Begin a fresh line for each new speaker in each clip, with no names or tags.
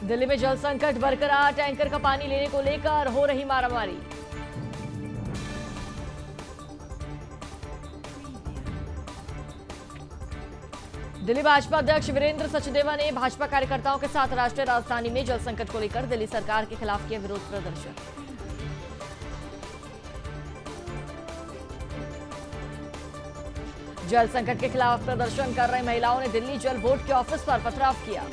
दिल्ली में जल संकट बरकरार, टैंकर का पानी लेने को लेकर हो रही मारामारी। दिल्ली भाजपा अध्यक्ष वीरेंद्र सचदेवा ने भाजपा कार्यकर्ताओं के साथ राष्ट्रीय राजधानी में जल संकट को लेकर दिल्ली सरकार के खिलाफ किया विरोध प्रदर्शन। जल संकट के खिलाफ प्रदर्शन कर रही महिलाओं ने दिल्ली जल बोर्ड के ऑफिस पर पथराव किया।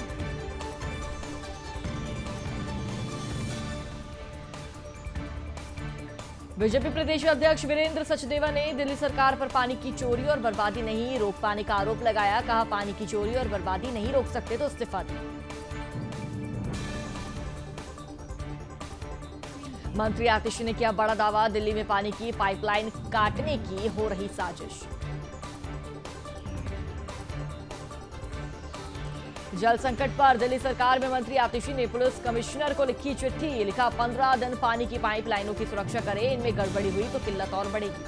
बीजेपी प्रदेश अध्यक्ष वीरेंद्र सचदेवा ने दिल्ली सरकार पर पानी की चोरी और बर्बादी नहीं रोक पाने का आरोप लगाया। कहा, पानी की चोरी और बर्बादी नहीं रोक सकते तो इस्तीफा दें। मंत्री आतिशी ने किया बड़ा दावा, दिल्ली में पानी की पाइपलाइन काटने की हो रही साजिश। जल संकट पर दिल्ली सरकार में मंत्री आतिशी ने पुलिस कमिश्नर को लिखी चिट्ठी। लिखा, 15 दिन पानी की पाइपलाइनों की सुरक्षा करें, इनमें गड़बड़ी हुई तो किल्लत और बढ़ेगी।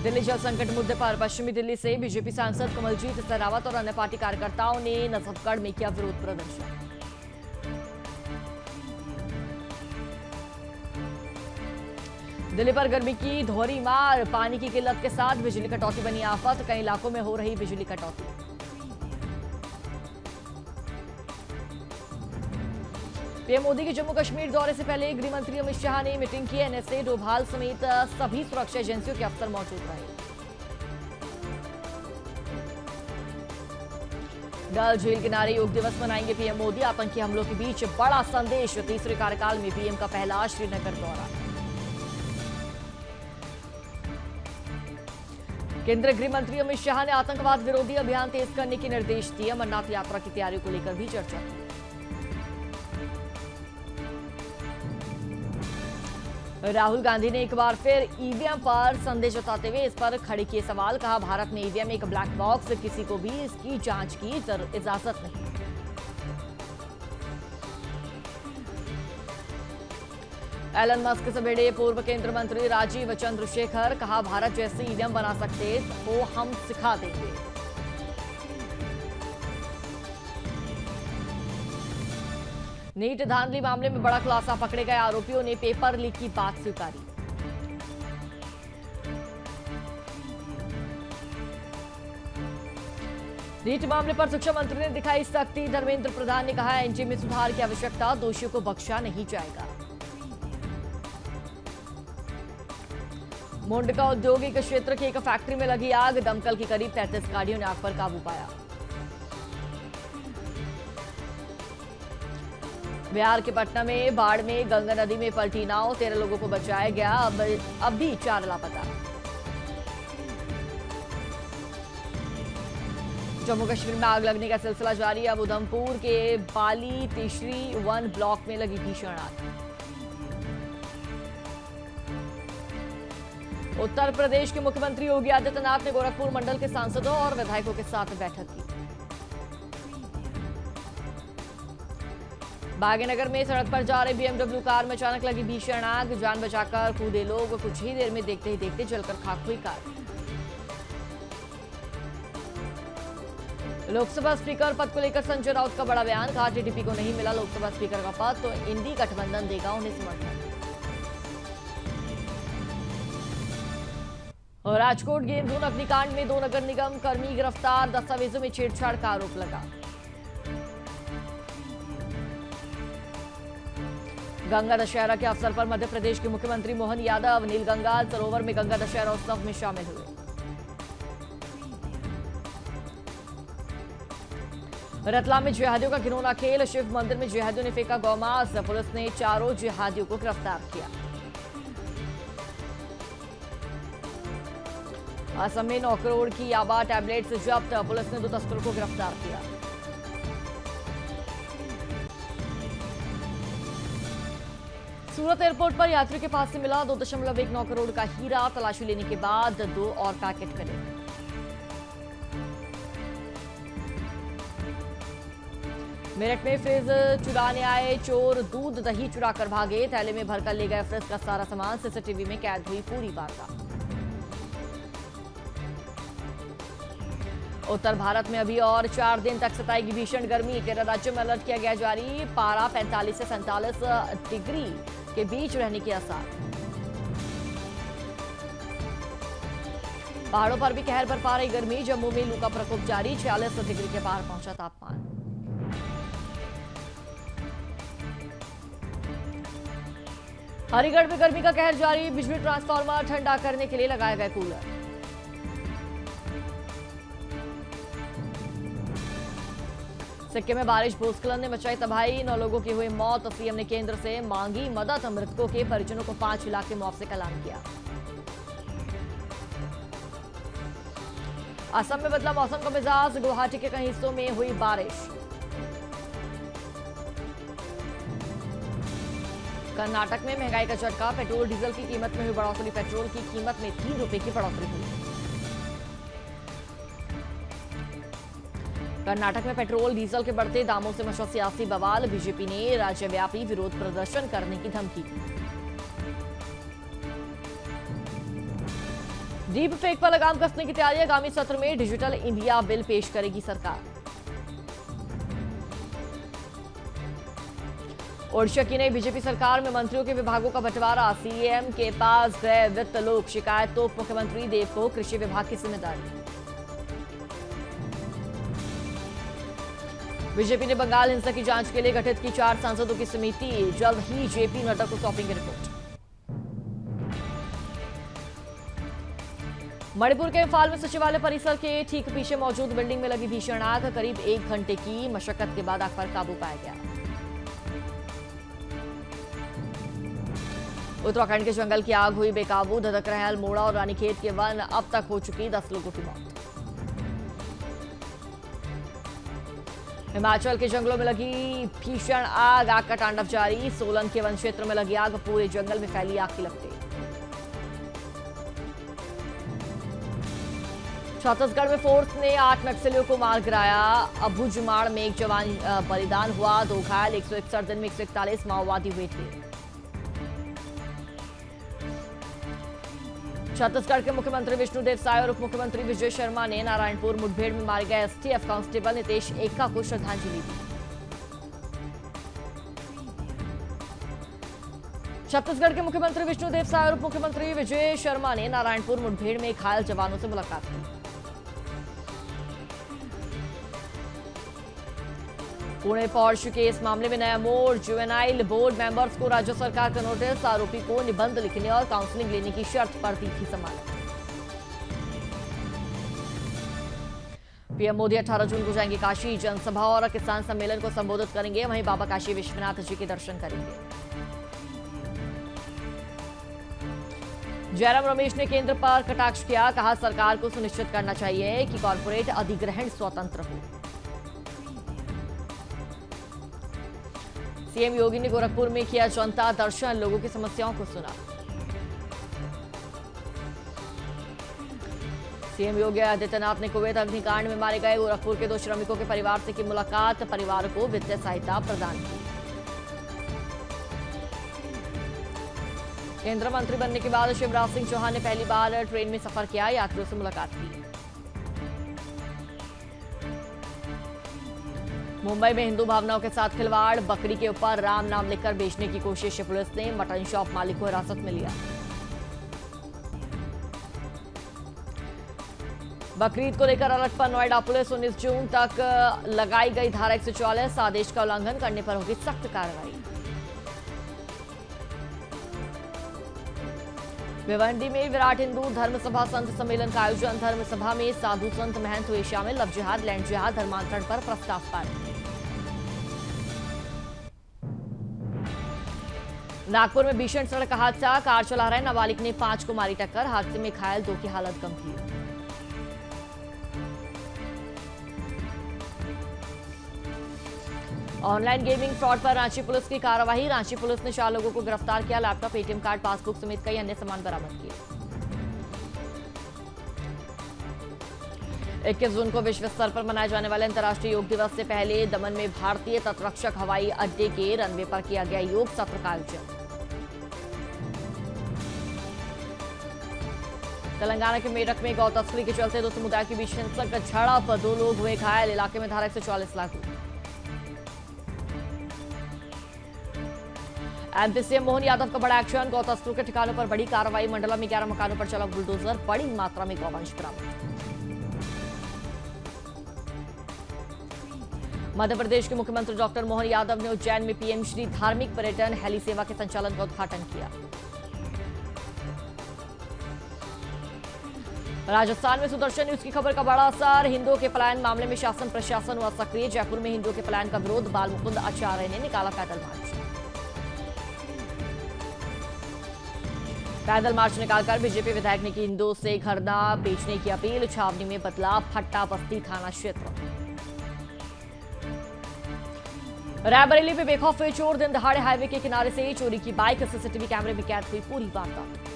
दिल्ली जल संकट मुद्दे पर पश्चिमी दिल्ली से बीजेपी सांसद कमलजीत शेरावत और अन्य पार्टी कार्यकर्ताओं ने नजफगढ़ में किया विरोध प्रदर्शन। दिल्ली पर गर्मी की दोहरी मार, पानी की किल्लत के साथ बिजली कटौती बनी आफत। कई इलाकों में हो रही बिजली कटौती। पीएम मोदी के जम्मू कश्मीर दौरे से पहले गृह मंत्री अमित शाह ने मीटिंग की। एनएसए, डोभाल समेत सभी सुरक्षा एजेंसियों के अफसर मौजूद रहे। डल झील किनारे योग दिवस मनाएंगे पीएम मोदी। आतंकी हमलों के बीच बड़ा संदेश, तीसरे कार्यकाल में पीएम का पहला श्रीनगर दौरा। केंद्रीय गृह मंत्री अमित शाह ने आतंकवाद विरोधी अभियान तेज करने के निर्देश दिए। अमरनाथ यात्रा की तैयारियों को लेकर भी चर्चा की। राहुल गांधी ने एक बार फिर ईवीएम पर संदेह जताते हुए इस पर खड़े किए सवाल। कहा, भारत में ईवीएम एक ब्लैक बॉक्स, किसी को भी इसकी जांच की इजाजत नहीं। एलन मस्क से भिड़े पूर्व केंद्रीय मंत्री राजीव चंद्रशेखर। कहा, भारत जैसे ईवीएम बना सकते हो हम सिखा देंगे। नीट धांधली मामले में बड़ा खुलासा, पकड़े गए आरोपियों ने पेपर लीक की बात स्वीकारी। नीट मामले पर शिक्षा मंत्री ने दिखाई सख्ती। धर्मेंद्र प्रधान ने कहा, एनटीए में सुधार की आवश्यकता, दोषियों को बख्शा नहीं जाएगा। मुंडका औद्योगिक क्षेत्र की एक फैक्ट्री में लगी आग, दमकल की करीब 33 गाड़ियों ने आग पर काबू पाया। बिहार के पटना में बाढ़ में गंगा नदी में पलटी नाव, 13 लोगों को बचाया गया। अब भी 4 लापता। जम्मू कश्मीर में आग लगने का सिलसिला जारी। अब उधमपुर के बाली तिशरी 1 ब्लॉक में लगी भीषण आग। उत्तर प्रदेश के मुख्यमंत्री योगी आदित्यनाथ ने गोरखपुर मंडल के सांसदों और विधायकों के साथ बैठक की। भाग्यनगर में सड़क पर जा रही बीएमडब्ल्यू कार में अचानक लगी भीषण आग, जान बचाकर कूदे लोग, कुछ ही देर में देखते ही देखते जलकर खाक हुई कार। लोकसभा स्पीकर पद को लेकर संजय राउत का बड़ा बयान। कहा, टीडीपी को नहीं मिला लोकसभा स्पीकर का पद तो इंडी गठबंधन देगा उन्हें समर्थन। और राजकोट गेम जोन अग्निकांड में 2 नगर निगम कर्मी गिरफ्तार, दस्तावेजों में छेड़छाड़ का आरोप लगा। गंगा दशहरा के अवसर पर मध्य प्रदेश के मुख्यमंत्री मोहन यादव नीलगंगा सरोवर में गंगा दशहरा उत्सव में शामिल हुए। रतलाम में जिहादियों का घिनौना खेल, शिव मंदिर में जिहादियों ने फेंका गौमांस, पुलिस ने 4 जिहादियों को गिरफ्तार किया। असम में 9 करोड़ की याबा टैबलेट्स जब्त, पुलिस ने 2 तस्करों को गिरफ्तार किया। सूरत एयरपोर्ट पर यात्री के पास से मिला 2.19 करोड़ का हीरा, तलाशी लेने के बाद 2 और पैकेट मिले। मेरठ में फ्रिज चुराने आए चोर दूध दही चुरा कर भागे, थैले में भरकर ले गए फ्रिज का सारा सामान, सीसीटीवी में कैद हुई पूरी वारदात। उत्तर भारत में अभी और 4 दिन तक सताएगी भीषण गर्मी। 13 राज्यों में अलर्ट किया गया जारी। पारा 45 से 47 डिग्री के बीच रहने के आसार। पहाड़ों पर भी कहर बरपा रही गर्मी। जम्मू में लू का प्रकोप जारी। 46 डिग्री के पार पहुंचा तापमान। हरिगढ़ में गर्मी का कहर जारी। बिजली ट्रांसफार्मर ठंडा करने के लिए लगाए गए कूलर। सिक्किम में बारिश भूस्खलन ने मचाई तबाही। 9 लोगों की हुई मौत। सीएम ने केंद्र से मांगी मदद। मृतकों के परिजनों को 5 लाख के मुआवजे का ऐलान किया। असम में बदला मौसम का मिजाज। गुवाहाटी के कई हिस्सों में हुई बारिश। कर्नाटक में महंगाई का झटका। पेट्रोल डीजल की कीमत में हुई बढ़ोतरी। पेट्रोल की कीमत में 3 रुपए की बढ़ोतरी हुई। कर्नाटक में पेट्रोल डीजल के बढ़ते दामों से मचा सियासी बवाल। बीजेपी ने राज्यव्यापी विरोध प्रदर्शन करने की धमकी दी। डीप फेक पर लगाम कसने की तैयारी। आगामी सत्र में डिजिटल इंडिया बिल पेश करेगी सरकार। ओडिशा की नई बीजेपी सरकार में मंत्रियों के विभागों का बंटवारा। सीएम के पास गए वित्त लोक। शिकायत तो मुख्यमंत्री देव को कृषि विभाग की जिम्मेदारी। बीजेपी ने बंगाल हिंसा की जांच के लिए गठित की 4 सांसदों की समिति। जल्द ही जेपी नड्डा को सौंपेंगे रिपोर्ट। मणिपुर के इम्फाल में सचिवालय परिसर के ठीक पीछे मौजूद बिल्डिंग में लगी भीषण आग। करीब 1 घंटे की मशक्कत के बाद आग पर काबू पाया गया। उत्तराखंड के जंगल की आग हुई बेकाबू। धधक रहे अल्मोड़ा और रानीखेत के वन। अब तक हो चुकी 10 लोगों की मौत। हिमाचल के जंगलों में लगी भीषण आग। आग का तांडव जारी। सोलन के वन क्षेत्र में लगी आग। पूरे जंगल में फैली आग की लपटें। छत्तीसगढ़ में फोर्स ने 8 नक्सलियों को मार गिराया। अबुझमाड़ में एक जवान बलिदान हुआ। 2 घायल। 161 दिन में 141 माओवादी हुए थे। छत्तीसगढ़ के मुख्यमंत्री विष्णुदेव साय और उप मुख्यमंत्री विजय शर्मा ने नारायणपुर मुठभेड़ में मारे गए एसटीएफ कांस्टेबल नितेश एक्का को श्रद्धांजलि दी। छत्तीसगढ़ के मुख्यमंत्री विष्णुदेव साय और उप मुख्यमंत्री विजय शर्मा ने नारायणपुर मुठभेड़ में घायल जवानों से मुलाकात की। पुणे पॉर्श केस मामले में नया मोड़। जुवेनाइल बोर्ड मेंबर्स को राज्य सरकार का नोटिस। आरोपी को निबंध लिखने और काउंसलिंग लेने की शर्त पर दी थी जमानत। पीएम मोदी 18 जून को जाएंगे काशी। जनसभा और किसान सम्मेलन को संबोधित करेंगे। वहीं बाबा काशी विश्वनाथ जी के दर्शन करेंगे। जयराम रमेश ने केंद्र पर कटाक्ष किया। कहा सरकार को सुनिश्चित करना चाहिए कि कॉर्पोरेट अधिग्रहण स्वतंत्र हो। सीएम योगी ने गोरखपुर में किया जनता दर्शन। लोगों की समस्याओं को सुना। सीएम योगी आदित्यनाथ ने कुवैत अग्निकांड में मारे गए गोरखपुर के 2 श्रमिकों के परिवार से की मुलाकात। परिवार को वित्तीय सहायता प्रदान की। केंद्रीय मंत्री बनने के बाद शिवराज सिंह चौहान ने पहली बार ट्रेन में सफर किया। यात्रियों से मुलाकात की। मुंबई में हिंदू भावनाओं के साथ खिलवाड़। बकरी के ऊपर राम नाम लिखकर बेचने की कोशिश। पुलिस ने मटन शॉप मालिक को हिरासत में लिया। बकरीद को लेकर अलर्ट पर नोएडा पुलिस। 19 जून तक लगाई गई धारा 144। आदेश का उल्लंघन करने पर होगी सख्त कार्रवाई। भिवंडी में विराट हिंदू धर्म सभा संत सम्मेलन का आयोजन। धर्म सभा में साधु संत महंत हुए शामिल। लव जिहाद, लैंड जिहाद, धर्मांतरण पर प्रस्ताव पारित। नागपुर में भीषण सड़क हादसा। कार चला रहे नाबालिग ने 5 को मारी टक्कर। हादसे में घायल 2 की हालत गंभीर। ऑनलाइन गेमिंग फ्रॉड पर रांची पुलिस की कार्रवाई। रांची पुलिस ने 4 लोगों को गिरफ्तार किया। लैपटॉप, एटीएम कार्ड, पासबुक समेत कई अन्य सामान बरामद किए। 21 जून को विश्व स्तर पर मनाए जाने वाले अंतर्राष्ट्रीय योग दिवस से पहले दमन में भारतीय तटरक्षक हवाई अड्डे के रनवे पर किया गया योग सत्र का आयोजन। तेलंगाना के मेरठ में गौ तस्करी के चलते दो समुदाय के बीच हिंसक झड़प, 2 लोग हुए घायल, इलाके में धारा 144 लागू। एमपी सीएम मोहन यादव का बड़ा एक्शन, गौ तस्करों के ठिकानों पर बड़ी कार्रवाई, मंडला में 11 मकानों पर चला बुलडोजर, बड़ी मात्रा में गौवंश बरामद। मध्य प्रदेश के मुख्यमंत्री डॉक्टर मोहन यादव ने उज्जैन में पीएम श्री धार्मिक पर्यटन हेली सेवा के संचालन का उद्घाटन किया। राजस्थान में सुदर्शन न्यूज की खबर का बड़ा असर, हिंदुओं के पलायन मामले में शासन प्रशासन हुआ सक्रिय, जयपुर में हिंदुओं के पलायन का विरोध, बाल मुकुंद आचार्य ने निकाला पैदल मार्च। पैदल मार्च निकालकर बीजेपी विधायक ने की हिंदुओं से घर न बेचने की अपील, छावनी में बदला फट्टा बस्ती थाना क्षेत्र। रायबरेली में बेखौफ हुए चोर, दिन दहाड़े हाईवे के किनारे से चोरी की बाइक, सीसीटीवी कैमरे में कैद हुई पूरी वारदात।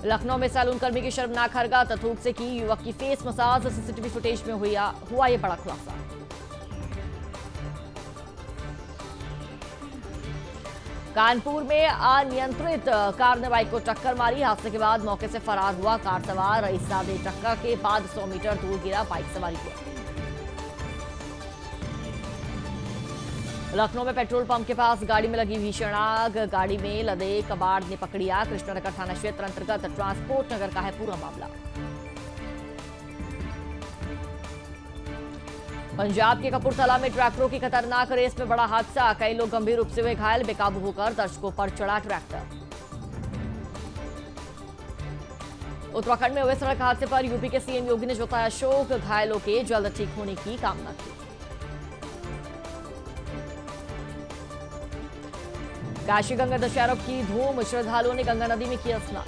लखनऊ में सैलून कर्मी की शर्मनाक हरकत, थूक से की युवक की फेस मसाज, सीसीटीवी फुटेज में हुआ ये बड़ा खुलासा। कानपुर में अनियंत्रित कार ने बाइक को टक्कर मारी, हादसे के बाद मौके से फरार हुआ कार सवार, रईसा दे टक्कर के बाद 100 मीटर दूर गिरा बाइक सवारी को। लखनऊ में पेट्रोल पंप के पास गाड़ी में लगी भीषण आग, गाड़ी में लदे कबाड़ ने पकड़ी आग, कृष्णनगर थाना क्षेत्र अंतर्गत ट्रांसपोर्ट नगर का है पूरा मामला। पंजाब के कपूरथला में ट्रैक्टरों की खतरनाक रेस में बड़ा हादसा, कई लोग गंभीर रूप से हुए घायल, बेकाबू होकर दर्शकों पर चढ़ा ट्रैक्टर। उत्तराखंड में हुए सड़क हादसे पर यूपी के सीएम योगी ने जताया शोक, घायलों के जल्द ठीक होने की कामना की। काशी गंगा दशहरा की धूम, श्रद्धालुओं ने गंगा नदी में किया स्नान।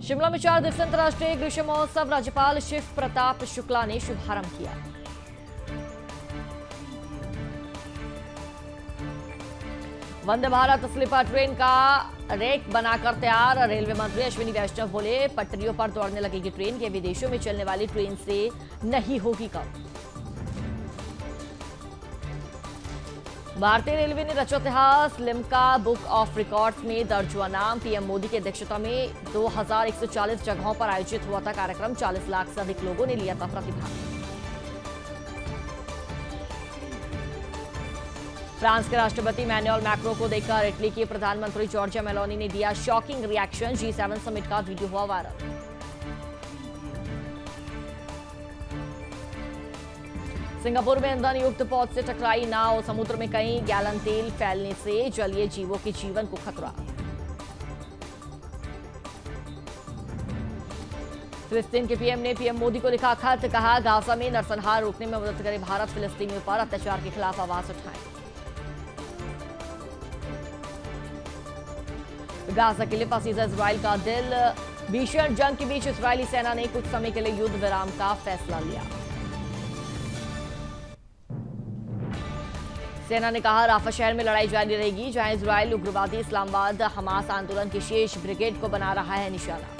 शिमला में 4 दिवसीय अंतर्राष्ट्रीय ग्रीष्म महोत्सव, राज्यपाल शिव प्रताप शुक्ला ने शुभारंभ किया। वंदे भारत स्लीपर ट्रेन का रेक बनाकर तैयार, रेलवे मंत्री अश्विनी वैष्णव बोले पटरियों पर दौड़ने लगेगी ट्रेन, के विदेशों में चलने वाली ट्रेन से नहीं होगी कम। भारतीय रेलवे ने रचा इतिहास, लिम्का बुक ऑफ रिकॉर्ड्स में दर्ज हुआ नाम, पीएम मोदी की अध्यक्षता में 2140 जगहों पर आयोजित हुआ था कार्यक्रम, 40 लाख से अधिक लोगों ने लिया था प्रतिभाग। फ्रांस के राष्ट्रपति इमैनुअल मैक्रों को देखकर इटली की प्रधानमंत्री जॉर्जिया मेलोनी ने दिया शॉकिंग रिएक्शन, G7 समिट का वीडियो हुआ वायरल। सिंगापुर में ईंधन युक्त पौध से टकराई नाव, समुद्र में कई गैलन तेल फैलने से जलीय जीवों के जीवन को खतरा। फिलिस्तीन के पीएम ने पीएम मोदी को लिखा खत, कहा गाजा में नरसंहार रोकने में मदद करे भारत, फिलिस्तीनियों पर अत्याचार के खिलाफ आवाज उठाए। गाजा के लिए पसीजा इजराइल का दिल, भीषण जंग के बीच इजरायली सेना ने कुछ समय के लिए युद्ध विराम का फैसला लिया। सेना ने कहा राफा शहर में लड़ाई जारी रहेगी, जहां इजरायल उग्रवादी इस्लामाबाद हमास आंदोलन की शेष ब्रिगेड को बना रहा है निशाना।